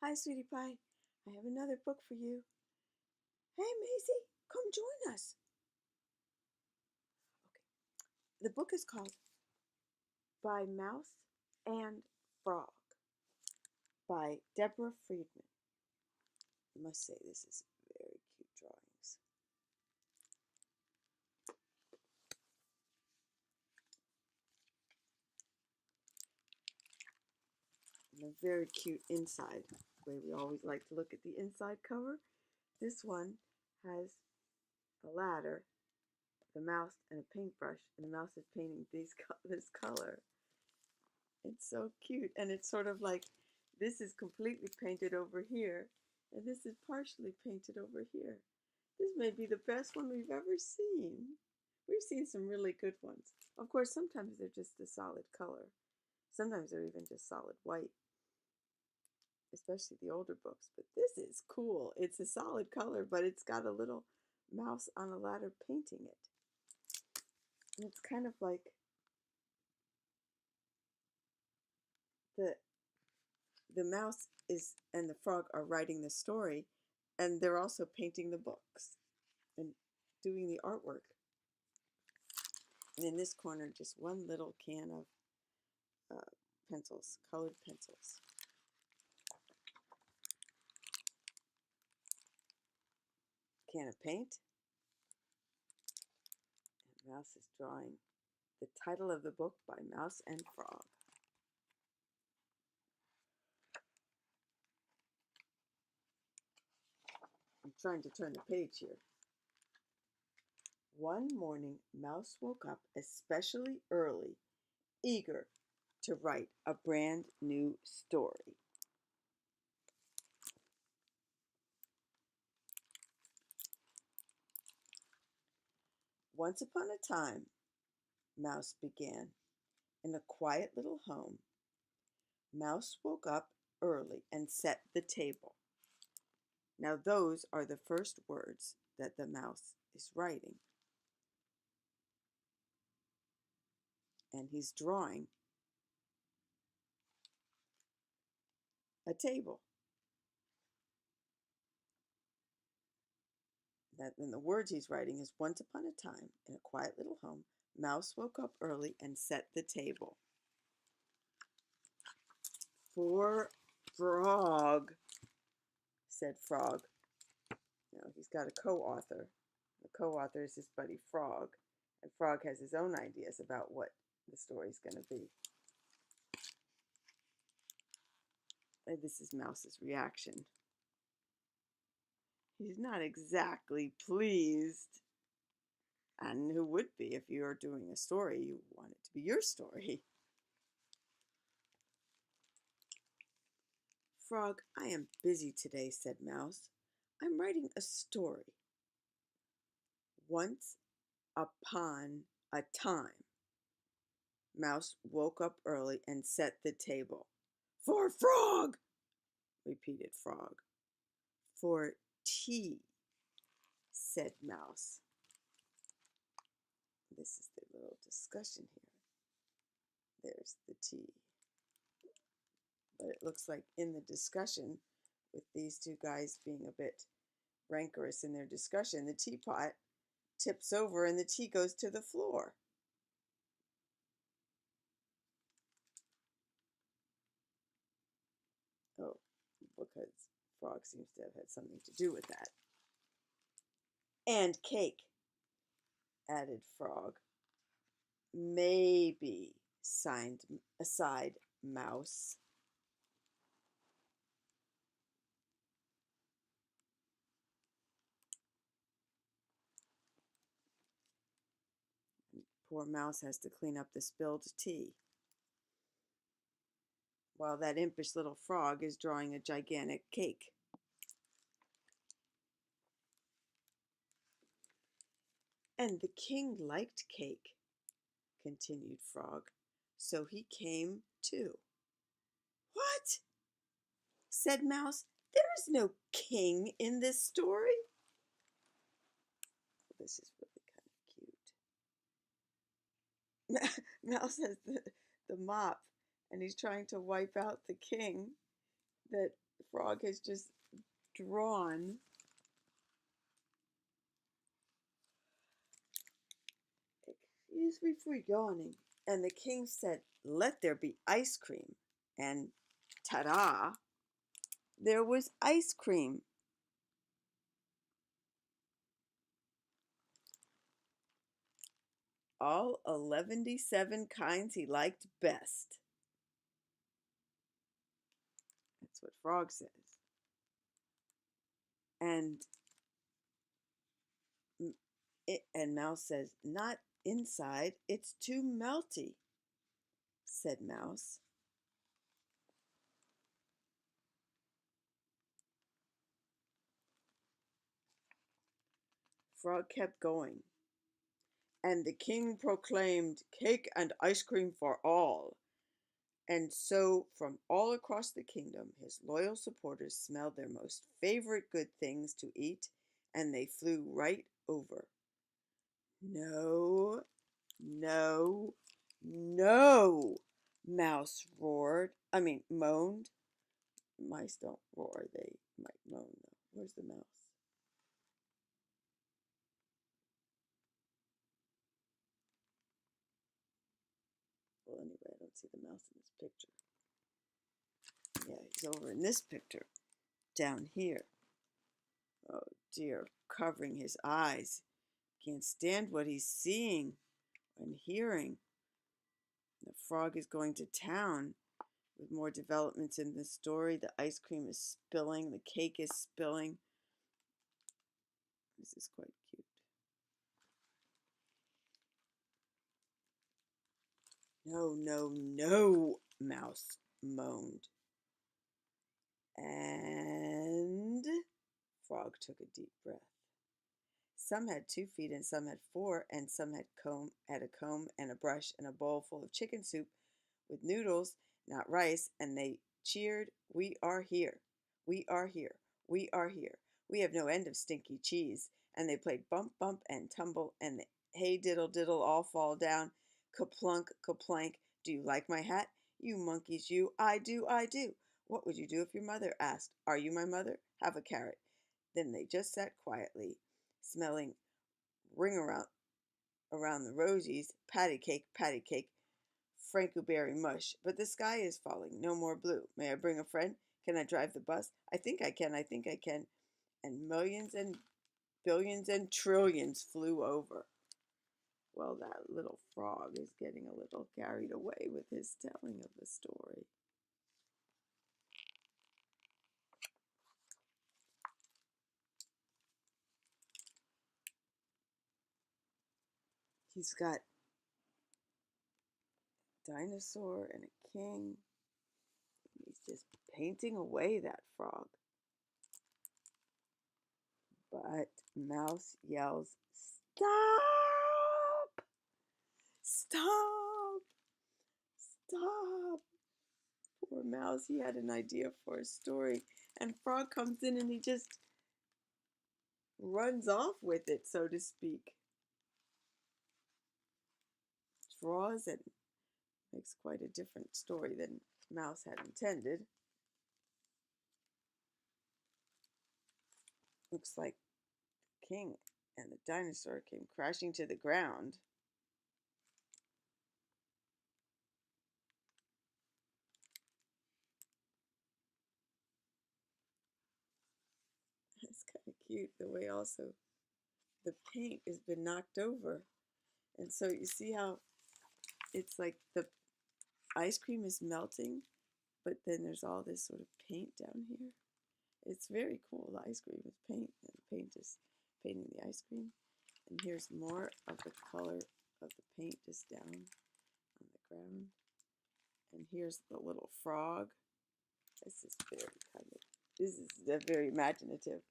Hi, sweetie pie. I have another book for you. Hey, Maisie, come join us. Okay. The book is called By Mouse and Frog by Deborah Friedman. I must say, this is very cute drawings. And a very cute inside, the way we always like to look at the inside cover. This one has a ladder, the mouse, and a paintbrush, and the mouse is painting this color. It's so cute, and it's sort of like this is completely painted over here, and this is partially painted over here. This may be the best one we've ever seen. We've seen some really good ones. Of course, sometimes they're just a solid color. Sometimes they're even just solid white, especially the older books. But this is cool. It's a solid color, but it's got a little mouse on a ladder painting it. And it's kind of like the mouse is and the frog are writing the story, and they're also painting the books and doing the artwork. And in this corner, just one little can of pencils, colored pencils. Can of paint. And Mouse is drawing the title of the book by Mouse and Frog. I'm trying to turn the page here. One morning, Mouse woke up especially early, eager to write a brand new story. Once upon a time, Mouse began, in a quiet little home, Mouse woke up early and set the table. Now those are the first words that the mouse is writing. And he's drawing a table. And the words he's writing is once upon a time, in a quiet little home, Mouse woke up early and set the table. For Frog, said Frog. He's got a co-author. The co-author is his buddy Frog. And Frog has his own ideas about what the story's going to be. And this is Mouse's reaction. He's not exactly pleased. And who would be if you're doing a story? You want it to be your story. Frog, I am busy today, said Mouse. I'm writing a story. Once upon a time, Mouse woke up early and set the table. For Frog, repeated Frog. For tea, said Mouse. This is the little discussion here. There's the tea. But it looks like in the discussion, with these two guys being a bit rancorous in their discussion, the teapot tips over and the tea goes to the floor. Oh, because Frog seems to have had something to do with that. And cake, added Frog. Maybe, sighed Mouse. Poor Mouse has to clean up the spilled tea, while that impish little frog is drawing a gigantic cake. And the king liked cake, continued Frog, so he came too. What? Said Mouse. There is no king in this story. This is really kind of cute. Mouse has the mop, and he's trying to wipe out the king that Frog has just drawn. Excuse me for yawning. And the king said, "Let there be ice cream." And ta-da, there was ice cream. All 117 kinds he liked best. That's what Frog says. And Mouse says, "Not inside, it's too melty," said Mouse. Frog kept going. And the king proclaimed cake and ice cream for all. And so, from all across the kingdom, his loyal supporters smelled their most favorite good things to eat, and they flew right over. No, no, no, Mouse moaned. Mice don't roar, they might moan though. Where's the mouse? Well, anyway, I don't see the mouse in this picture. Yeah, he's over in this picture, down here. Oh dear, covering his eyes. Can't stand what he's seeing and hearing. The frog is going to town with more developments in this story. The ice cream is spilling, the cake is spilling. This is quite cute. No, no, no, Mouse moaned. And Frog took a deep breath. Some had 2 feet and some had 4, and some had a comb and a brush and a bowl full of chicken soup with noodles, not rice, and they cheered, "We are here, we are here, we are here. We have no end of stinky cheese." And they played bump, bump, and tumble, and the hey diddle diddle all fall down. Kaplunk, kaplank, do you like my hat? You monkeys, you, I do, I do. What would you do if your mother asked, "Are you my mother? Have a carrot." Then they just sat quietly, smelling ring around the rosies, patty cake, Frankenberry mush. But the sky is falling, no more blue. May I bring a friend? Can I drive the bus? I think I can, I think I can. And millions and billions and trillions flew over. Well, that little frog is getting a little carried away with his telling of the story. He's got a dinosaur and a king. He's just painting away, that frog. But Mouse yells, "Stop! Stop! Stop!" Poor Mouse, he had an idea for a story. And Frog comes in and he just runs off with it, so to speak. Draws and makes quite a different story than Mouse had intended. Looks like the king and the dinosaur came crashing to the ground. It's kind of cute the way also the paint has been knocked over. And so you see how it's like the ice cream is melting, but then there's all this sort of paint down here. It's very cool. The ice cream is paint, and the paint is painting the ice cream. And here's more of the color of the paint just down on the ground. And here's the little frog. This is very imaginative.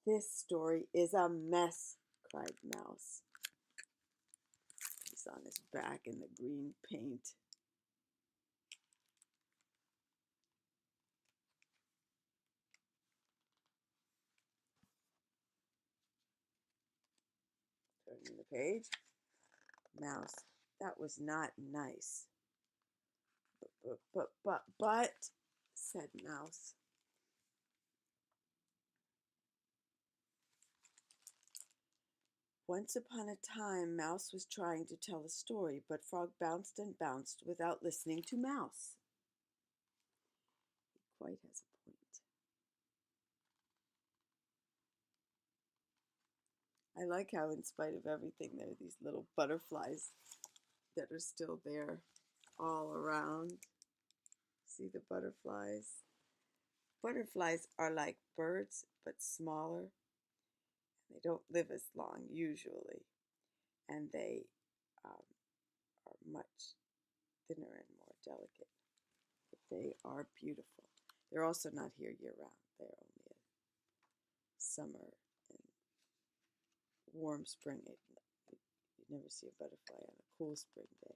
"This story is a mess," cried Mouse. He's on his back in the green paint. Turning the page. Mouse, "That was not nice." But said Mouse. Once upon a time, Mouse was trying to tell a story, but Frog bounced and bounced without listening to Mouse. He quite has a point. I like how, in spite of everything, there are these little butterflies that are still there all around. See the butterflies? Butterflies are like birds, but smaller. They don't live as long, usually, and they are much thinner and more delicate. But they are beautiful. They're also not here year-round. They're only a summer and warm spring. You never see a butterfly on a cool spring day.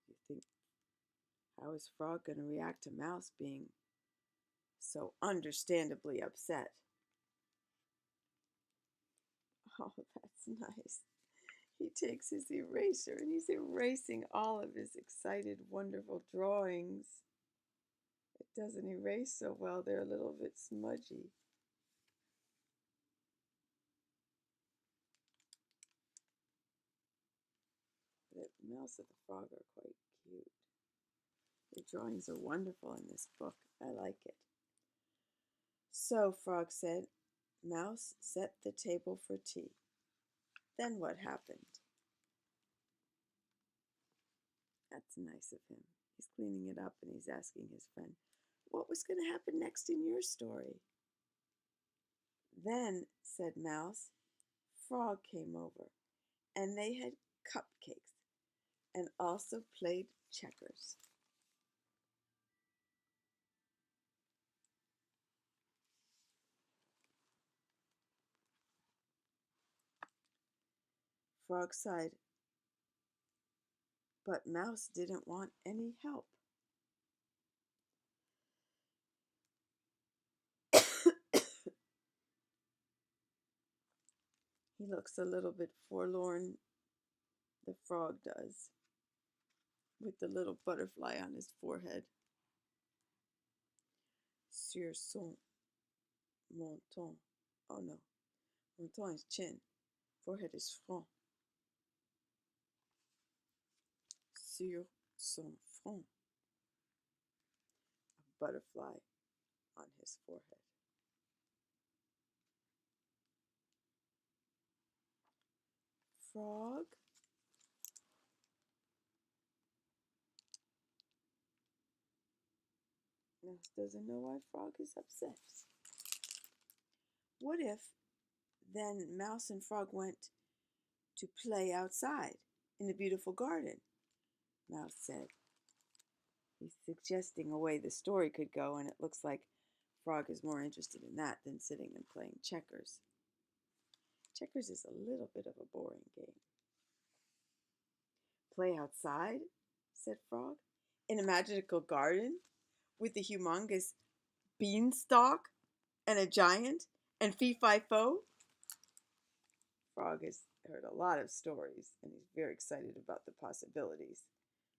You think, how is Frog going to react to Mouse being so understandably upset? Oh, that's nice. He takes his eraser and he's erasing all of his excited, wonderful drawings. It doesn't erase so well. They're a little bit smudgy. The Mouse and the Frog are quite cute. The drawings are wonderful in this book. I like it. So, Frog said, Mouse set the table for tea. Then what happened? That's nice of him. He's cleaning it up and he's asking his friend, what was going to happen next in your story? Then, said Mouse, Frog came over, and they had cupcakes and also played checkers. Frog sighed, but Mouse didn't want any help. He looks a little bit forlorn, the Frog does, with the little butterfly on his forehead. Sur son menton. Oh no, menton is chin. Forehead is front. Sur son front. A butterfly on his forehead. Frog? Mouse doesn't know why Frog is upset. What if then Mouse and Frog went to play outside in the beautiful garden? Mouse said. He's suggesting a way the story could go, and it looks like Frog is more interested in that than sitting and playing checkers. Checkers is a little bit of a boring game. Play outside, said Frog, in a magical garden with a humongous beanstalk and a giant and fee-fi-fo? Frog has heard a lot of stories, and he's very excited about the possibilities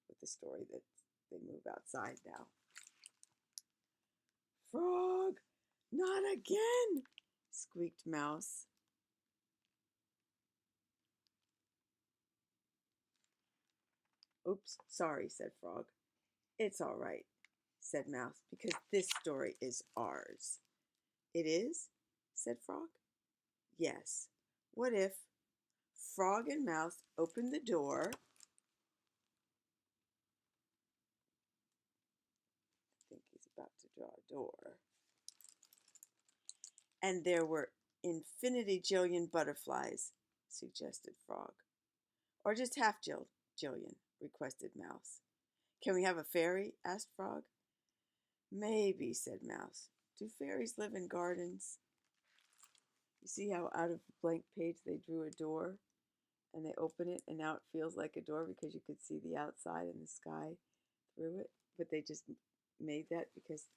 with the story that they move outside now. Frog, not again, squeaked Mouse. Oops, sorry, said Frog. It's all right, said Mouse, because this story is ours. It is? Said Frog. Yes. What if Frog and Mouse opened the door? I think he's about to draw a door. And there were infinity jillion butterflies, suggested Frog. Or just half jillion, requested Mouse. Can we have a fairy? Asked Frog. Maybe, said Mouse. Do fairies live in gardens? You see how out of the blank page they drew a door and they open it and now it feels like a door because you could see the outside and the sky through it, but they just made that because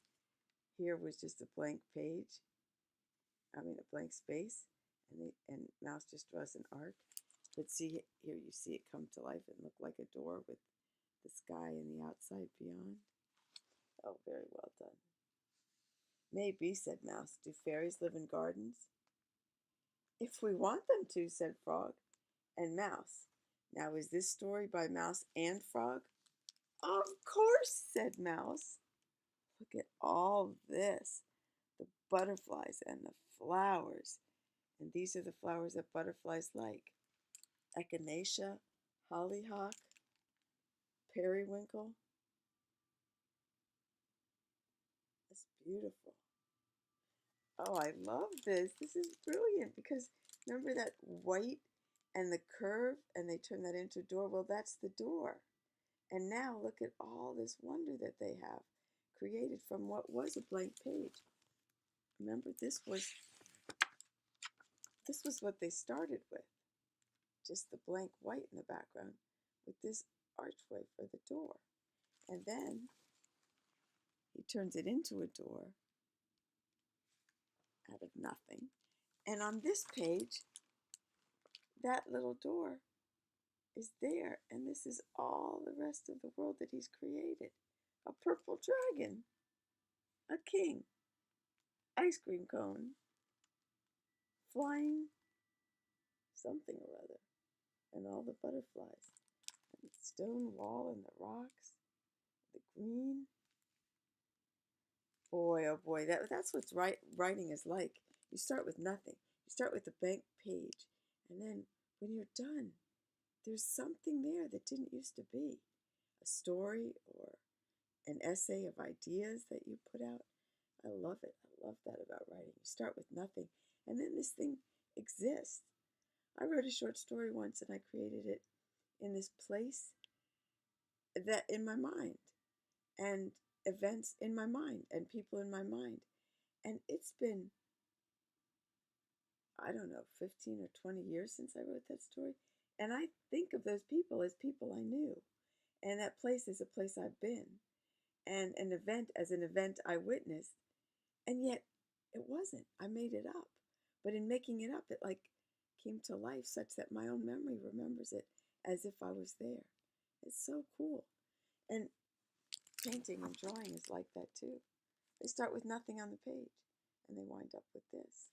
here was just a blank page, a blank space, and Mouse just draws an arc. But see, here you see it come to life and look like a door with the sky and the outside beyond. Oh, very well done. Maybe, said Mouse. Do fairies live in gardens? If we want them to, said Frog and Mouse. Now, is this story by Mouse and Frog? Of course, said Mouse. Look at all this. The butterflies and the flowers. And these are the flowers that butterflies like. Echinacea, hollyhock, periwinkle. It's beautiful. Oh, I love this. This is brilliant because remember that white and the curve and they turn that into a door? Well, that's the door. And now look at all this wonder that they have created from what was a blank page. Remember, this was what they started with. Just the blank white in the background with this archway for the door. And then he turns it into a door out of nothing. And on this page, that little door is there. And this is all the rest of the world that he's created. A purple dragon, a king, ice cream cone, flying something or other, and all the butterflies, and the stone wall and the rocks, the green. Boy, oh boy, that's what writing is like. You start with nothing. You start with a blank page, and then when you're done, there's something there that didn't used to be. A story or an essay of ideas that you put out. I love it. I love that about writing. You start with nothing, and then this thing exists. I wrote a short story once, and I created it in this place that in my mind, and events in my mind, and people in my mind. And it's been, I don't know, 15 or 20 years since I wrote that story. And I think of those people as people I knew. And that place is a place I've been. And an event as an event I witnessed. And yet it wasn't. I made it up. But in making it up, it like came to life such that my own memory remembers it as if I was there. It's so cool. And painting and drawing is like that too. They start with nothing on the page and they wind up with this.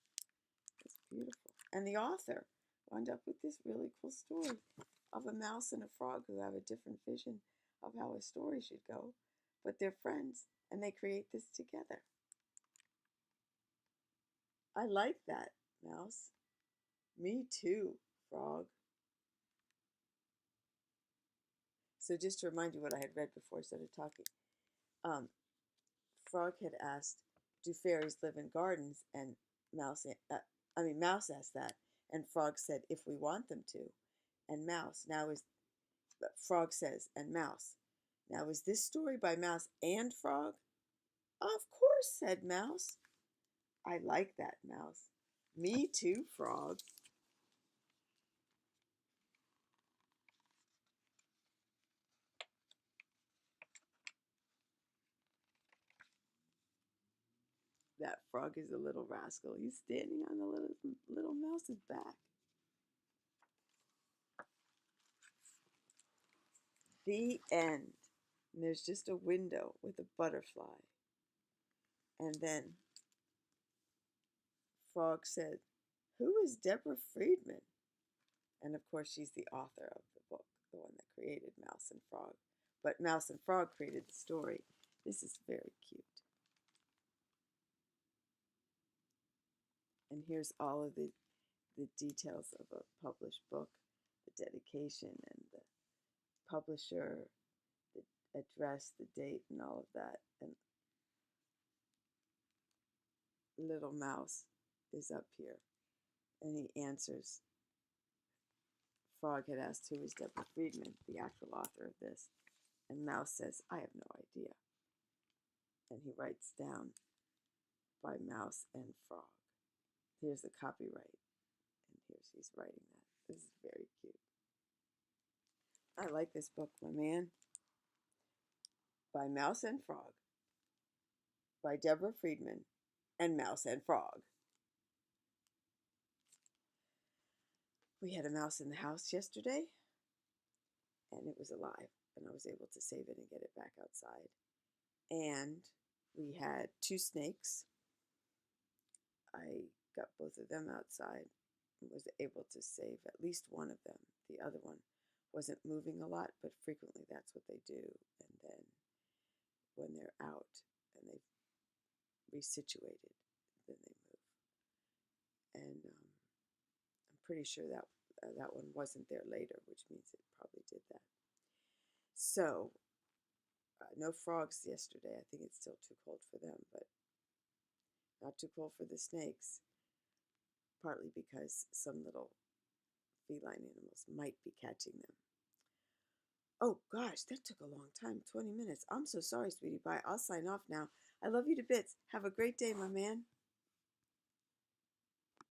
It's beautiful. And the author wound up with this really cool story of a mouse and a frog who have a different vision of how a story should go, but they're friends and they create this together. I like that, Mouse. Me too, Frog. So just to remind you what I had read before I started talking, Frog had asked, "Do fairies live in gardens?" And Mouse asked that, and Frog said, "If we want them to." And Frog says, and Mouse, "Now is this story by Mouse and Frog?" "Of course," said Mouse. I like that, Mouse. Me too, Frog. That frog is a little rascal. He's standing on the little mouse's back. The end. And there's just a window with a butterfly. And then Frog said, "Who is Deborah Friedman?" And of course, she's the author of the book, the one that created Mouse and Frog. But Mouse and Frog created the story. This is very cute. And here's all of the details of a published book, the dedication and the publisher, the address, the date, and all of that. And little Mouse is up here. And he answers. Frog had asked who is Deborah Friedman, the actual author of this. And Mouse says, "I have no idea." And he writes down by Mouse and Frog. Here's the copyright. And he's writing that. This is very cute. I like this book, my man. By Mouse and Frog. By Deborah Friedman and Mouse and Frog. We had a mouse in the house yesterday, and it was alive, and I was able to save it and get it back outside. And we had two snakes. I got both of them outside and was able to save at least one of them. The other one wasn't moving a lot, but frequently that's what they do. And then when they're out and they've resituated, then they move. And I'm pretty sure that that one wasn't there later, which means it probably did that. So no frogs yesterday. I think it's still too cold for them, but not too cold for the snakes, partly because some little feline animals might be catching them. Oh gosh, that took a long time, 20 minutes. I'm so sorry, sweetie pie. I'll sign off now. I love you to bits. Have a great day, my man.